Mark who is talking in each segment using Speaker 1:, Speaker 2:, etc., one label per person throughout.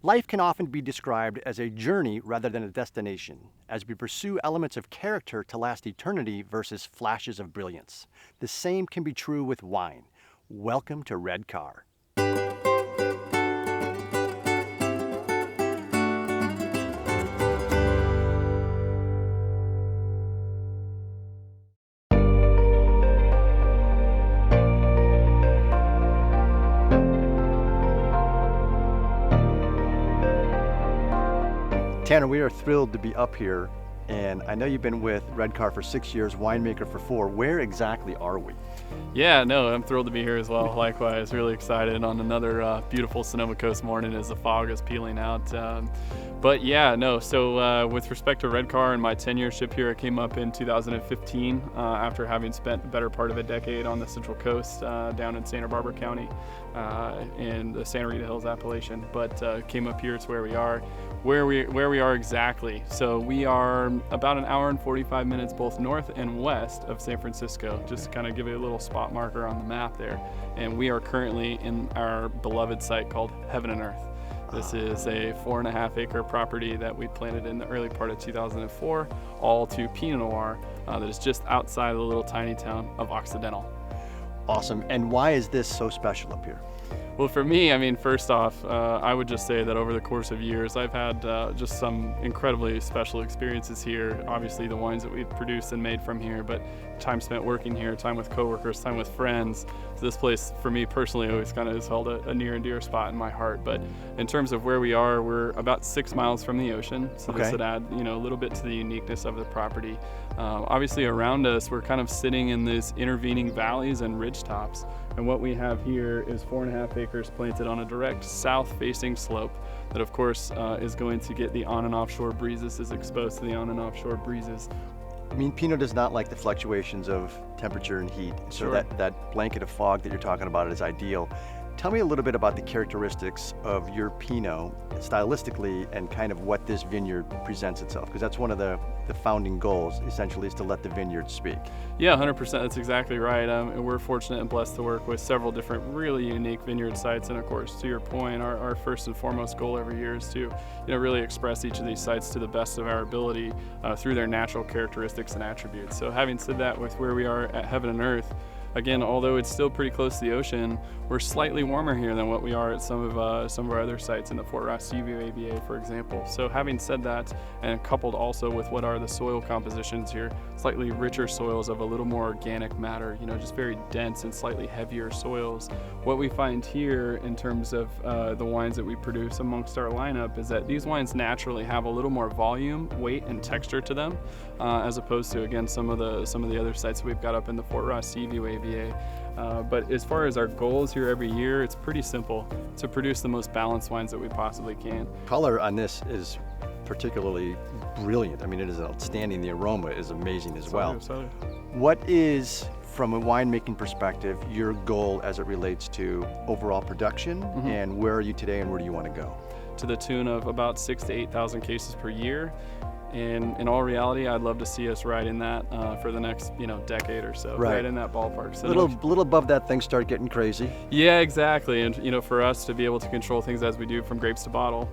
Speaker 1: Life can often be described as a journey rather than a destination, as we pursue elements of character to last eternity versus flashes of brilliance. The same can be true with wine. Welcome to Red Car. Tanner, we are thrilled to be up here, and I know you've been with Red Car for 6 years, winemaker for 4. Where exactly are we?
Speaker 2: Yeah, no, I'm thrilled to be here as well. Likewise, really excited on another beautiful Sonoma Coast morning as the fog is peeling out. But yeah, no, so with respect to Red Car and my tenureship here, I came up in 2015 after having spent the better part of a decade on the Central Coast down in Santa Barbara County in the Santa Rita Hills appellation. But came up here to where we are. Where we are exactly. So we are about an hour and 45 minutes both north and west of San Francisco, just to kind of give you a little spot marker on the map there. And we are currently in our beloved site called Heaven and Earth. This is a 4.5 acre property that we planted in the early part of 2004, all to Pinot Noir, that is just outside of the little tiny town of Occidental.
Speaker 1: Awesome. And why is this so special up here?
Speaker 2: Well, for me, I mean, first off, I would just say that over the course of years, I've had just some incredibly special experiences here. Obviously, the wines that we've produced and made from here, but time spent working here, time with coworkers, time with friends. So this place, for me personally, always kind of has held a near and dear spot in my heart. But in terms of where we are, we're about 6 miles from the ocean. So this would add, a little bit to the uniqueness of the property. Obviously, around us, we're kind of sitting in these intervening valleys and ridge tops. And what we have here is 4.5 acres planted on a direct south-facing slope that, of course, is going to get the on and offshore breezes, is exposed to the on and offshore breezes.
Speaker 1: I mean, Pinot does not like the fluctuations of temperature and heat, so that blanket of fog that you're talking about is ideal. Tell me a little bit about the characteristics of your Pinot stylistically and kind of what this vineyard presents itself, because that's one of the founding goals, essentially, is to let the vineyard speak.
Speaker 2: Yeah, 100%, that's exactly right. And we're fortunate and blessed to work with several different really unique vineyard sites. And of course, to your point, our first and foremost goal every year is to really express each of these sites to the best of our ability through their natural characteristics and attributes. So having said that, with where we are at Heaven and Earth, again, although it's still pretty close to the ocean, we're slightly warmer here than what we are at some of our other sites in the Fort Ross-Seaview AVA, for example. So having said that, and coupled also with what are the soil compositions here, slightly richer soils of a little more organic matter, just very dense and slightly heavier soils. What we find here in terms of the wines that we produce amongst our lineup is that these wines naturally have a little more volume, weight, and texture to them, as opposed to, again, some of the other sites that we've got up in the Fort Ross-Seaview AVA. But as far as our goals here every year, it's pretty simple: to produce the most balanced wines that we possibly can.
Speaker 1: Color on this is particularly brilliant. I mean, it is outstanding. The aroma is amazing as well. What is, from a winemaking perspective, your goal as it relates to overall production, and where are you today and where do you want to go?
Speaker 2: To the tune of about 6,000 to 8,000 cases per year. And in all reality, I'd love to see us right in that for the next, decade or so, right in that ballpark. So
Speaker 1: little above that, things start getting crazy.
Speaker 2: Yeah, exactly. And for us to be able to control things as we do from grapes to bottle,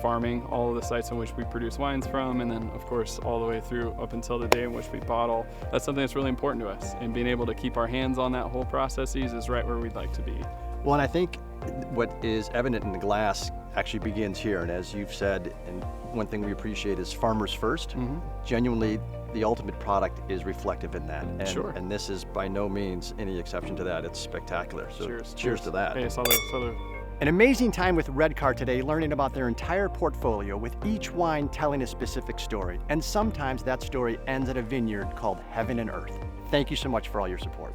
Speaker 2: farming all of the sites in which we produce wines from, and then of course all the way through up until the day in which we bottle, that's something that's really important to us. And being able to keep our hands on that whole processes is right where we'd like to be.
Speaker 1: Well, and I think what is evident in the glass actually begins here. And as you've said, and one thing we appreciate is farmers first. Genuinely, the ultimate product is reflective in that. And, and this is by no means any exception to that. It's spectacular. So cheers to that.
Speaker 2: Hey, salud.
Speaker 1: An amazing time with Red Car today, learning about their entire portfolio, with each wine telling a specific story. And sometimes that story ends at a vineyard called Heaven and Earth. Thank you so much for all your support.